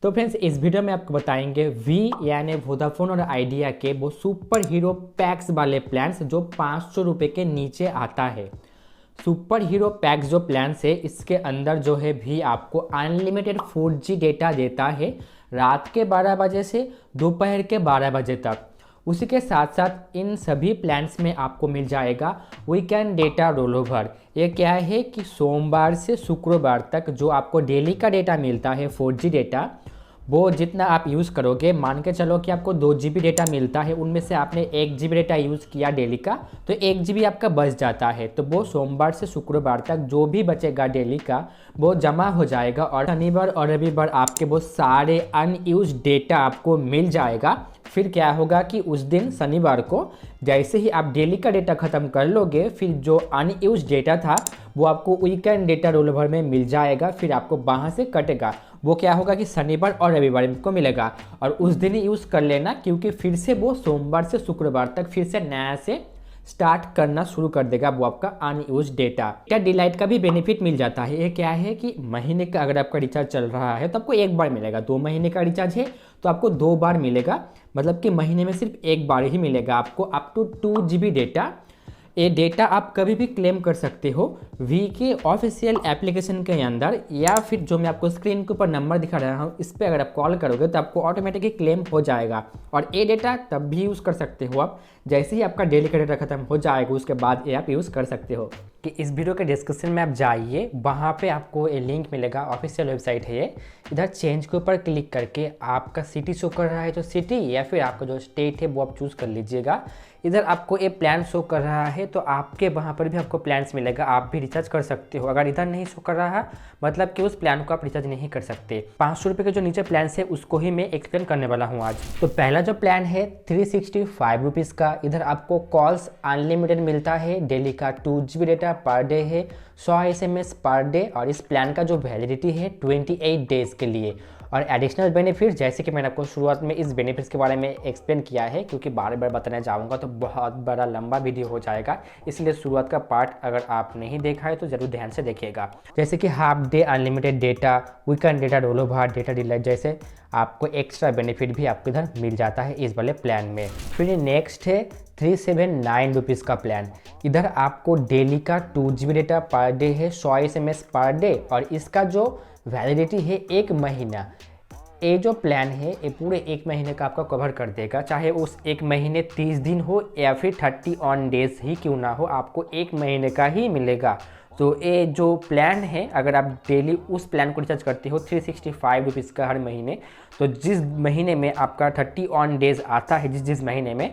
तो फ्रेंड्स इस वीडियो में आपको बताएंगे वी यानी वोडाफोन और आइडिया के वो सुपर हीरो पैक्स वाले प्लान्स जो 500 रुपये के नीचे आता है। सुपर हीरो पैक्स जो प्लान्स है इसके अंदर जो है भी आपको अनलिमिटेड 4G डेटा देता है रात के 12 बजे से दोपहर के 12 बजे तक। उसी के साथ साथ इन सभी प्लान्स में आपको मिल जाएगा वीकेंड डेटा रोलोवर। ये क्या है कि सोमवार से शुक्रवार तक जो आपको डेली का डेटा मिलता है 4G डेटा, वो जितना आप यूज़ करोगे, मान के चलो कि आपको 2 GB डेटा मिलता है, उनमें से आपने 1 GB डेटा यूज़ किया डेली का, तो 1 GB आपका बच जाता है। तो वो सोमवार से शुक्रवार तक जो भी बचेगा डेली का वो जमा हो जाएगा और शनिवार और रविवार आपके वो सारे अनयूज डेटा आपको मिल जाएगा। फिर क्या होगा कि उस दिन शनिवार को जैसे ही आप डेली का डेटा ख़त्म कर लोगे, फिर जो अनयूज डेटा था वो आपको वीकेंड डेटा रोलओवर में मिल जाएगा, फिर आपको वहाँ से कटेगा। वो क्या होगा कि शनिवार और रविवार को मिलेगा और उस दिन ही यूज़ कर लेना, क्योंकि फिर से वो सोमवार से शुक्रवार तक फिर से नया से स्टार्ट करना शुरू कर देगा वो आपका अनयूज डेटा। क्या डिलाइट का भी बेनिफिट मिल जाता है। ये क्या है कि महीने का अगर आपका रिचार्ज चल रहा है तो आपको एक बार मिलेगा, 2 महीने का रिचार्ज है तो आपको 2 बार मिलेगा, मतलब कि महीने में सिर्फ एक बार ही मिलेगा आपको अप टू 2 GB डेटा। ये डेटा आप कभी भी क्लेम कर सकते हो वी के ऑफिशियल एप्लीकेशन के अंदर, या फिर जो मैं आपको स्क्रीन के ऊपर नंबर दिखा रहा हूँ इस पर अगर आप कॉल करोगे तो आपको ऑटोमेटिकली क्लेम हो जाएगा। और ये डेटा तब भी यूज़ कर सकते हो आप जैसे ही आपका डेली का डेटा खत्म हो जाएगा, उसके बाद ये आप यूज़ कर सकते हो। कि इस वीडियो के डिस्क्रिप्शन में आप जाइए, वहाँ पे आपको ये लिंक मिलेगा, ऑफिशियल वेबसाइट है ये। इधर चेंज के ऊपर क्लिक करके आपका सिटी शो कर रहा है तो सिटी, या फिर आपका जो स्टेट है वो आप चूज़ कर लीजिएगा। इधर आपको ये प्लान शो कर रहा है तो आपके वहाँ पर भी आपको प्लान्स मिलेगा, आप भी रिचार्ज कर सकते हो। अगर इधर नहीं शो कर रहा मतलब कि उस प्लान को आप रिचार्ज नहीं कर सकते। 500 रुपये के जो नीचे प्लान्स है उसको ही मैं एक्सप्लेन करने वाला हूँ आज। तो पहला जो प्लान है 365 रुपीज़ का, इधर आपको कॉल्स अनलिमिटेड मिलता है, डेली का 2 GB डेटा पर डे है, 100 SMS पर डे, और इस प्लान का जो वैलिडिटी है 28 डेज़ के लिए। और एडिशनल बेनिफिट जैसे कि मैंने आपको शुरुआत में इस बेनिफिट्स के बारे में एक्सप्लेन किया है, क्योंकि बार बार बताने जाऊंगा तो बहुत बड़ा लंबा वीडियो हो जाएगा, इसलिए शुरुआत का पार्ट अगर आप नहीं देखा है तो ज़रूर ध्यान से देखिएगा। जैसे कि half day unlimited data, weekend data rollover, data delight जैसे आपको एक्स्ट्रा बेनिफिट भी आपको इधर मिल जाता है इस वाले प्लान में। फिर नेक्स्ट है 379 रुपीज़ का प्लान। इधर आपको डेली का 2 GB डेटा पर डे है, 100 SMS पर डे, और इसका जो वैलिडिटी है 1 महीना। ये जो प्लान है ये पूरे 1 महीने का आपका कवर कर देगा, चाहे उस 1 महीने 30 दिन हो या फिर 31 डेज ही क्यों ना हो, आपको 1 महीने का ही मिलेगा। तो ये जो प्लान है, अगर आप डेली उस प्लान को रिचार्ज करते हो 365 रुपीज़ का हर महीने, तो जिस महीने में आपका 31 डेज आता है, जिस महीने में,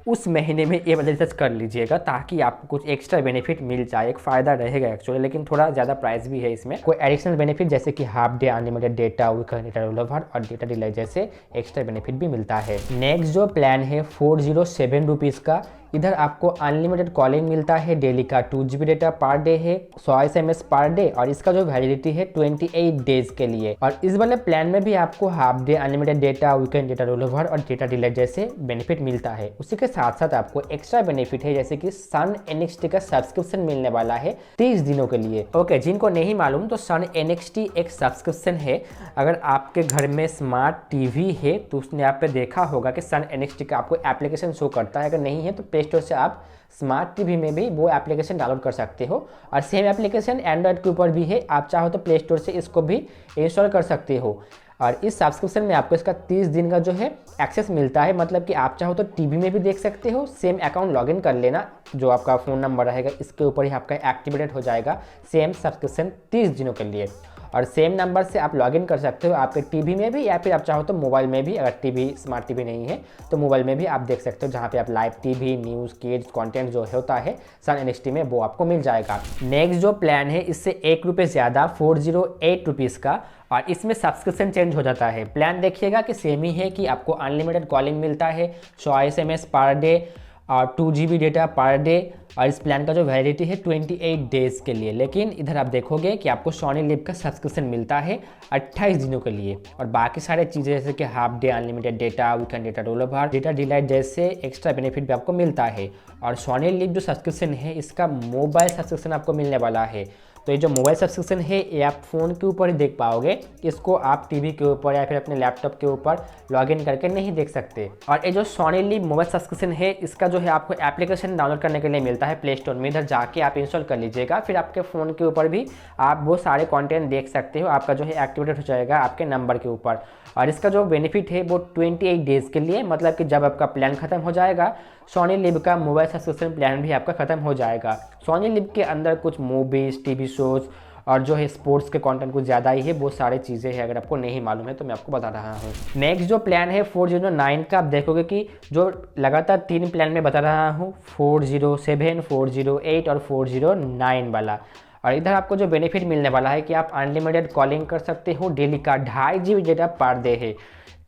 उस महीने में ये वाला रिचार्ज कर लीजिएगा ताकि आपको कुछ एक्स्ट्रा बेनिफिट मिल जाए। एक फ़ायदा रहेगा एक्चुअली, लेकिन थोड़ा ज़्यादा प्राइस भी है इसमें। कोई एडिशनल बेनिफिट जैसे कि half day unlimited data, weekend data rollover और डेटा डिलाइट जैसे एक्स्ट्रा बेनिफिट भी मिलता है। नेक्स्ट जो प्लान है 407 रुपीज़ का, इधर आपको अनलिमिटेड कॉलिंग मिलता है, डेली का 2 GB डेटा पर डे है, 100 SMS पर डे, और इसका जो वैलिडिटी है 28 डेज के लिए। और इस वाले प्लान में भी आपको half day unlimited data, weekend data rollover और डेटा डिलाइट जैसे बेनिफिट मिलता है। उसी के साथ साथ आपको एक्स्ट्रा बेनिफिट है, जैसे कि सन NXT का सब्सक्रिप्शन मिलने वाला है 30 दिनों के लिए। ओके, जिनको नहीं मालूम तो सन NXT एक सब्सक्रिप्शन है। अगर आपके घर में स्मार्ट TV है तो उसने आप पे देखा होगा कि सन NXT का आपको एप्लीकेशन शो करता है। अगर नहीं है तो प्ले स्टोर से आप स्मार्ट टीवी में भी वो एप्लीकेशन डाउनलोड कर सकते हो, और सेम एप्लीकेशन एंड्रॉयड के ऊपर भी है, आप चाहो तो प्ले स्टोर से इसको भी इंस्टॉल कर सकते हो। और इस सब्सक्रिप्शन में आपको इसका 30 दिन का जो है एक्सेस मिलता है, मतलब कि आप चाहो तो टीवी में भी देख सकते हो, सेम अकाउंट लॉगिन कर लेना, जो आपका फ़ोन नंबर रहेगा इसके ऊपर ही आपका एक्टिवेटेड हो जाएगा सेम सब्सक्रिप्शन 30 दिनों के लिए। और सेम नंबर से आप लॉगिन कर सकते हो आपके टीवी में भी, या फिर आप चाहो तो मोबाइल में भी। अगर टीवी स्मार्ट टीवी नहीं है तो मोबाइल में भी आप देख सकते हो, जहाँ पे आप live TV, news, kids content जो होता है सन NXT में वो आपको मिल जाएगा। नेक्स्ट जो प्लान है इससे 1 रुपये ज़्यादा 408 रुपीज़ का, और इसमें सब्सक्रिप्शन चेंज हो जाता है। प्लान देखिएगा कि सेम ही है, कि आपको अनलिमिटेड कॉलिंग मिलता है, 100 SMS पर डे और 2 GB डेटा पर डे, और इस प्लान का जो वैलिडिटी है 28 डेज़ के लिए। लेकिन इधर आप देखोगे कि आपको सोनी लिव का सब्सक्रिप्शन मिलता है 28 दिनों के लिए, और बाकी सारे चीज़ें जैसे कि half day unlimited data, weekend data rollover, data delight जैसे एक्स्ट्रा बेनिफिट भी आपको मिलता है। और सोनी लिव जो सब्सक्रिप्शन है इसका मोबाइल सब्सक्रिप्शन आपको मिलने वाला है, तो ये जो मोबाइल सब्सक्रिप्शन है ये आप फ़ोन के ऊपर ही देख पाओगे, इसको आप टीवी के ऊपर या फिर अपने लैपटॉप के ऊपर लॉगिन करके नहीं देख सकते। और ये जो सोनी लिव मोबाइल सब्सक्रिप्शन है इसका जो है आपको एप्लीकेशन डाउनलोड करने के लिए मिलता है प्ले स्टोर में, इधर जाके आप इंस्टॉल कर लीजिएगा, फिर आपके फ़ोन के ऊपर भी आप वो सारे कंटेंट देख सकते हो, आपका जो है एक्टिवेटेड हो जाएगा आपके नंबर के ऊपर। और इसका जो बेनिफिट है वो 28 डेज़ के लिए, मतलब कि जब आपका प्लान ख़त्म हो जाएगा सोनी लिव का मोबाइल सब्सक्रिप्शन प्लान भी आपका ख़त्म हो जाएगा। सोनी लिव के अंदर कुछ मूवीज़, टीवी शोज़ और जो है स्पोर्ट्स के कंटेंट कुछ ज़्यादा ही है, वो सारी चीज़ें हैं। अगर आपको नहीं मालूम है तो मैं आपको बता रहा हूँ। नेक्स्ट जो प्लान है 409 का, आप देखोगे कि जो लगातार 3 प्लान में बता रहा हूँ, 407, 408 और 409 वाला। और इधर आपको जो बेनिफिट मिलने वाला है कि आप अनलिमिटेड कॉलिंग कर सकते हो, डेली का 2.5 GB डेटा पर डे है।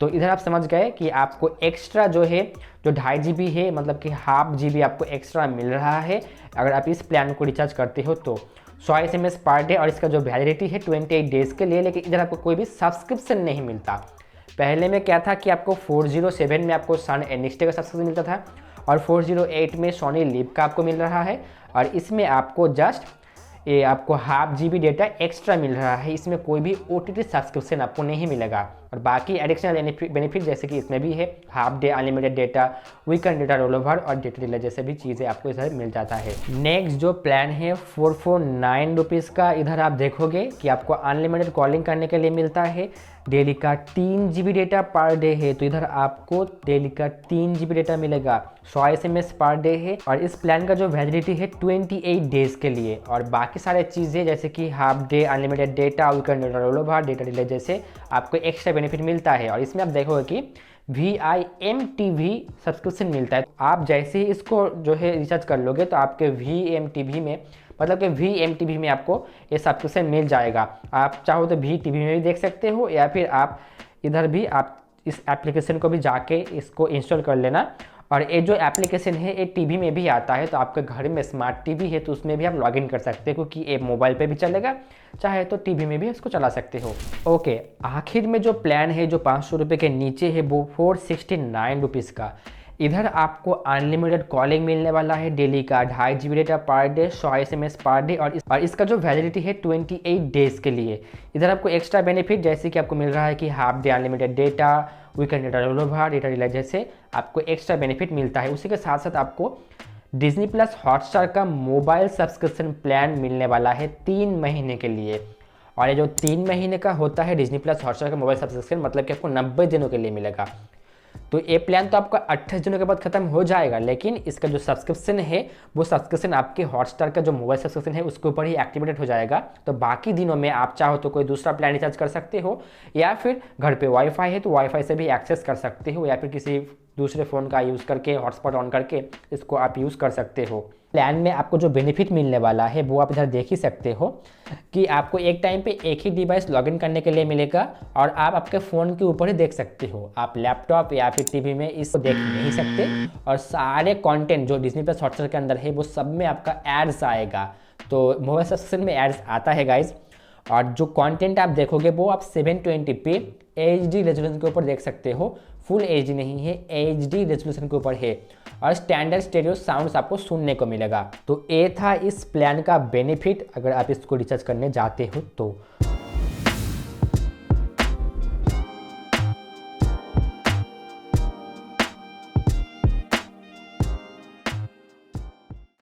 तो इधर आप समझ गए कि आपको एक्स्ट्रा जो है जो 2.5 GB है, मतलब कि ½ GB आपको एक्स्ट्रा मिल रहा है अगर आप इस प्लान को रिचार्ज करते हो तो। 100 SMS पर डे और इसका जो वैलिडिटी है 28 डेज़ के लिए। लेकिन इधर आपको कोई भी सब्सक्रिप्शन नहीं मिलता। पहले में क्या था कि आपको 407 में आपको सन NXT का सब्सक्रिप्शन मिलता था और 408 में सोनी लिव का आपको मिल रहा है, और इसमें आपको जस्ट ये आपको ½ GB डेटा एक्स्ट्रा मिल रहा है। इसमें कोई भी OTT सब्सक्रिप्शन आपको नहीं मिलेगा। और बाकी एडिशनल बेनिफिट जैसे कि इसमें भी है half day unlimited data, weekend data roll over और डेटा डिले जैसे भी चीज़ें आपको इधर मिल जाता है। नेक्स्ट जो प्लान है 449 रुपीज़ का, इधर आप देखोगे कि आपको अनलिमिटेड कॉलिंग करने के लिए मिलता है, डेली का 3 GB डेटा पर डे है। तो इधर आपको डेली का 3 GB डेटा मिलेगा, 100 SMS पर डे है, और इस प्लान का जो वैलिडिटी है 28 डेज़ के लिए। और बाकी सारे चीज़ें जैसे कि half day unlimited data, weekend data roll over, data delay जैसे आपको एक्स्ट्रा बेनिफिट मिलता है। और इसमें आप देखोगे कि VIMTV सब्सक्रिप्शन मिलता है। आप जैसे ही इसको जो है रिचार्ज कर लोगे तो आपके VMTV में, मतलब कि VMTV में आपको ये सब्सक्रिप्शन मिल जाएगा। आप चाहो तो VTV में भी देख सकते हो, या फिर आप इधर भी आप इस एप्लीकेशन को भी जाके इसको इंस्टॉल कर लेना। और ये जो एप्लीकेशन है ये टीवी में भी आता है, तो आपके घर में स्मार्ट टीवी है तो उसमें भी आप लॉगिन कर सकते हो, क्योंकि ये मोबाइल पे भी चलेगा, चाहे तो टीवी में भी इसको चला सकते हो। ओके, आखिर में जो प्लान है जो 500 रुपये के नीचे है वो 469 रुपीज़ का। इधर आपको अनलिमिटेड कॉलिंग मिलने वाला है, डेली का 2.5 GB data per day, 100 SMS per day, और इसका जो वैलिडिटी है 28 डेज़ के लिए। इधर आपको एक्स्ट्रा बेनिफिट जैसे कि आपको मिल रहा है कि half day unlimited data, weekend data roll over, data delay जैसे आपको एक्स्ट्रा बेनिफिट मिलता है। उसी के साथ साथ आपको डिज्नी प्लस हॉटस्टार का मोबाइल सब्सक्रिप्शन प्लान मिलने वाला है 3 महीने के लिए। और ये जो 3 महीने का होता है डिज्नी प्लस हॉटस्टार का मोबाइल सब्सक्रिप्शन, मतलब कि आपको 90 दिनों के लिए मिलेगा। तो ये प्लान तो आपका 28 दिनों के बाद खत्म हो जाएगा, लेकिन इसका जो सब्सक्रिप्शन है वो सब्सक्रिप्शन आपके हॉटस्टार का जो मोबाइल सब्सक्रिप्शन है उसके ऊपर ही एक्टिवेटेड हो जाएगा। तो बाकी दिनों में आप चाहो तो कोई दूसरा प्लान रिचार्ज कर सकते हो, या फिर घर पे वाईफाई है तो वाईफाई से भी एक्सेस कर सकते हो, या फिर किसी दूसरे फ़ोन का यूज़ करके हॉटस्पॉट ऑन करके इसको आप यूज़ कर सकते हो। प्लान में आपको जो बेनिफिट मिलने वाला है वो आप इधर देख ही सकते हो कि आपको एक टाइम पे एक ही डिवाइस लॉगिन करने के लिए मिलेगा, और आप आपके फ़ोन के ऊपर ही देख सकते हो। आप लैपटॉप या फिर टीवी में इसको देख नहीं सकते, और सारे कंटेंट जो डिज्नी प्लस हॉटस्टार के अंदर है वो सब में आपका एड्स आएगा। तो मोबाइल सब्सक्रिप्शन में एड्स आता है गाइज, और जो कंटेंट आप देखोगे वो आप 720p HD रेजोल्यूशन के ऊपर देख सकते हो। फुल HD नहीं है, HD रेजोल्यूशन के ऊपर है, और स्टैंडर्ड स्टेरियो साउंड्स आपको सुनने को मिलेगा। तो ये था इस प्लान का बेनिफिट अगर आप इसको रिचार्ज करने जाते हो तो।